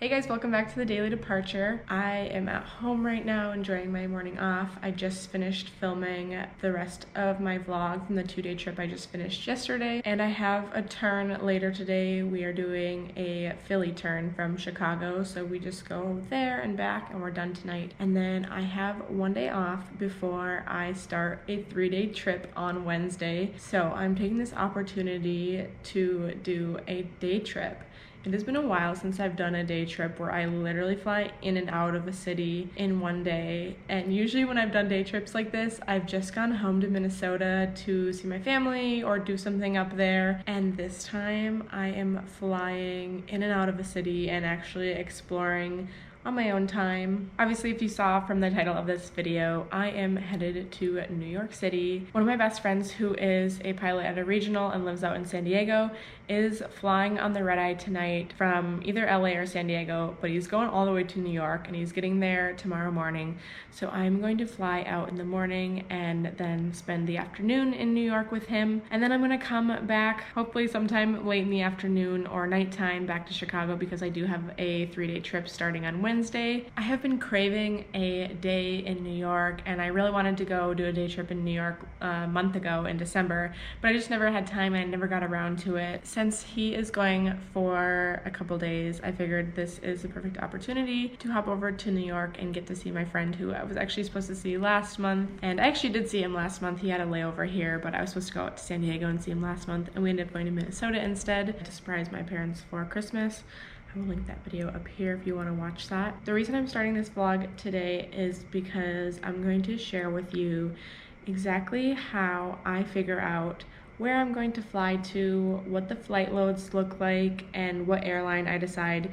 Hey guys, welcome back to the Daily Departure. I am at home right now enjoying my morning off. I just finished filming the rest of my vlog from the 2-day trip I just finished yesterday, and I have a turn later today. We are doing a Philly turn from Chicago, so we just go there and back and we're done tonight. And then I have one day off before I start a 3-day trip on Wednesday. So I'm taking this opportunity to do a day trip. It has been a while since I've done a day trip where I literally fly in and out of a city in one day. And usually when I've done day trips like this, I've just gone home to Minnesota to see my family or do something up there. And this time I am flying in and out of a city and actually exploring on my own time. Obviously, if you saw from the title of this video, I am headed to New York City. One of my best friends, who is a pilot at a regional and lives out in San Diego, is flying on the red-eye tonight from either LA or San Diego, but he's going all the way to New York and he's getting there tomorrow morning. So I'm going to fly out in the morning and then spend the afternoon in New York with him. And then I'm gonna come back hopefully sometime late in the afternoon or nighttime back to Chicago because I do have a 3-day trip starting on Wednesday. I have been craving a day in New York, and I really wanted to go do a day trip in New York a month ago in December, but I just never had time and I never got around to it. Since he is going for a couple days, I figured this is the perfect opportunity to hop over to New York and get to see my friend who I was actually supposed to see last month. And I actually did see him last month. He had a layover here, but I was supposed to go out to San Diego and see him last month, and we ended up going to Minnesota instead to surprise my parents for Christmas. I will link that video up here if you want to watch that. The reason I'm starting this vlog today is because I'm going to share with you exactly how I figure out where I'm going to fly to, what the flight loads look like, and what airline I decide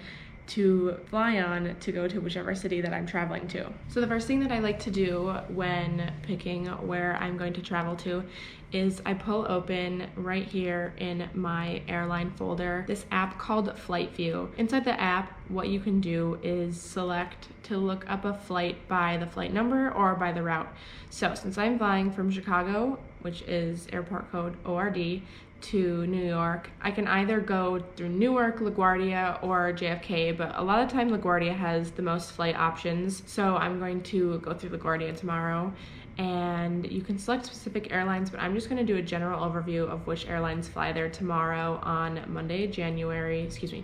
to fly on to go to whichever city that I'm traveling to. So the first thing that I like to do when picking where I'm going to travel to is I pull open right here in my airline folder this app called Flight View. Inside the app, what you can do is select to look up a flight by the flight number or by the route. So since I'm flying from Chicago, which is airport code ORD, to New York, I can either go through Newark, LaGuardia, or JFK, but a lot of the time LaGuardia has the most flight options, so I'm going to go through LaGuardia tomorrow. And you can select specific airlines, but I'm just going to do a general overview of which airlines fly there tomorrow on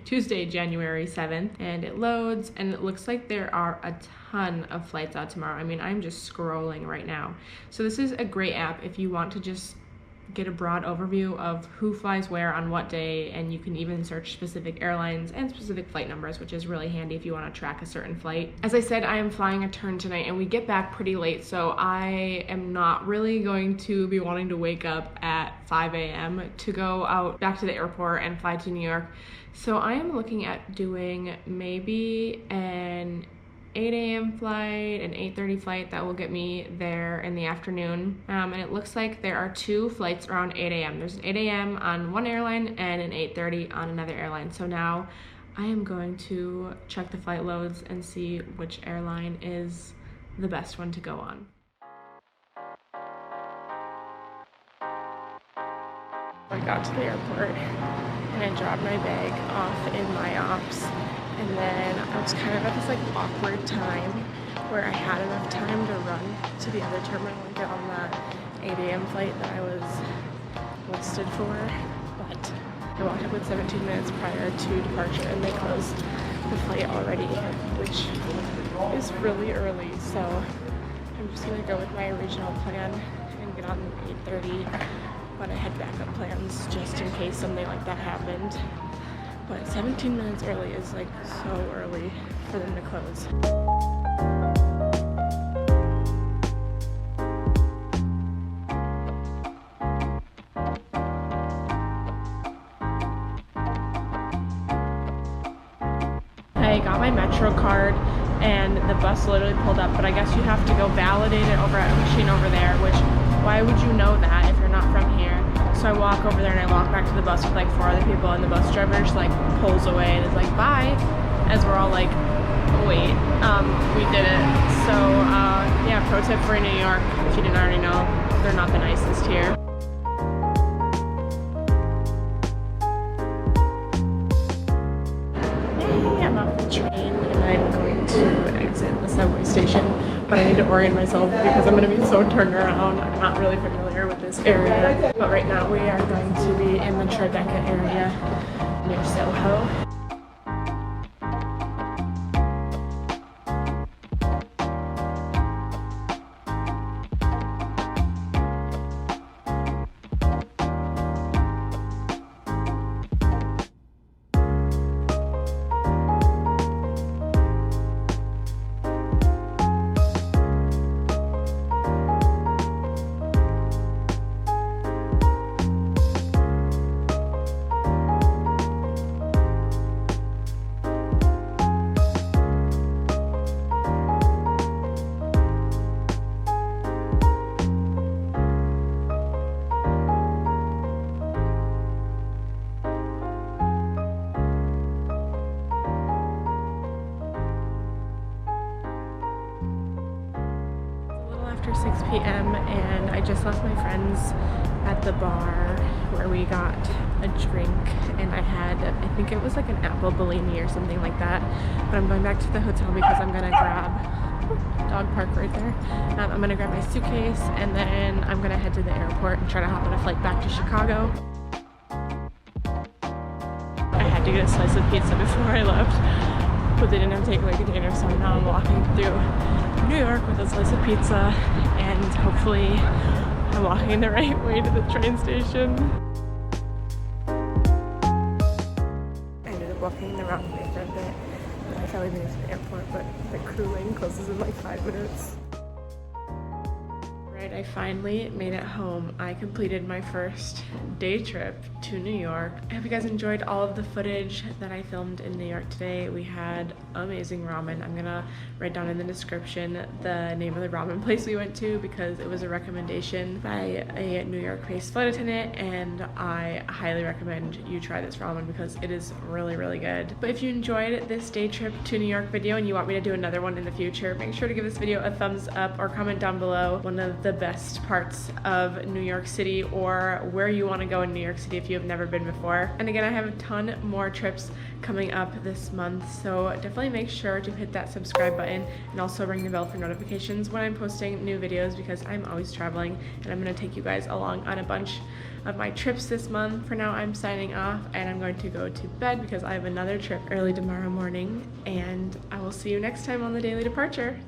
Tuesday, January 7th. And it loads, and it looks like there are a ton of flights out tomorrow. I mean, I'm just scrolling right now. So this is a great app if you want to just get a broad overview of who flies where on what day, and you can even search specific airlines and specific flight numbers, which is really handy if you want to track a certain flight. As I said, I am flying a turn tonight and we get back pretty late, so I am not really going to be wanting to wake up at 5 a.m. to go out back to the airport and fly to New York. So I am looking at doing maybe an 8 a.m. flight, an 8:30 flight that will get me there in the afternoon. And it looks like there are 2 flights around 8 a.m. There's an 8 a.m. on one airline and an 8:30 on another airline. So now I am going to check the flight loads and see which airline is the best one to go on. I got to the airport and I dropped my bag off in my ops. And then I was kind of at this like awkward time where I had enough time to run to the other terminal and get on the 8 a.m. flight that I was listed for. But I walked up with 17 minutes prior to departure and they closed the flight already, which is really early. So I'm just gonna go with my original plan and get on 8:30. But I had backup plans just in case something like that happened. But 17 minutes early is like so early for them to close. I got my Metro card and the bus literally pulled up, but I guess you have to go validate it over at a machine over there, which why would you know that if you're not from here? So I walk over there and I walk back to the bus with like 4 other people, and the bus driver just like pulls away and is like, bye, as we're all like, wait, we did it. So yeah, pro tip for New York, if you didn't already know, they're not the nicest here. Hey, I'm off the train. but I need to orient myself because I'm going to be so turned around. I'm not really familiar with this area. But right now we are going to be in the Tribeca area near SOHO. After 6 p.m. and I just left my friends at the bar where we got a drink, and I think it was like an apple Bellini or something like that, but I'm going back to the hotel because I'm gonna grab dog park right there. I'm gonna grab my suitcase and then I'm gonna head to the airport and try to hop on a flight back to Chicago. I had to get a slice of pizza before I left, but they didn't have takeaway containers, so now I'm walking through New York with a slice of pizza, and hopefully I'm walking the right way to the train station. I ended up walking the wrong way for a bit. I thought we made it to the airport, but the crew lane closes in like 5 minutes. Right, I finally made it home. I completed my first day trip to New York. I hope you guys enjoyed all of the footage that I filmed in New York today. We had amazing ramen. I'm gonna write down in the description the name of the ramen place we went to because it was a recommendation by a New York-based flight attendant, and I highly recommend you try this ramen because it is really, really good. But if you enjoyed this day trip to New York video and you want me to do another one in the future, make sure to give this video a thumbs up or comment down below one of the best parts of New York City or where you want to go in New York City if you have never been before. And again, I have a ton more trips coming up this month, so definitely make sure to hit that subscribe button and also ring the bell for notifications when I'm posting new videos because I'm always traveling and I'm going to take you guys along on a bunch of my trips this month. For now, I'm signing off and I'm going to go to bed because I have another trip early tomorrow morning, and I will see you next time on the Daily Departure.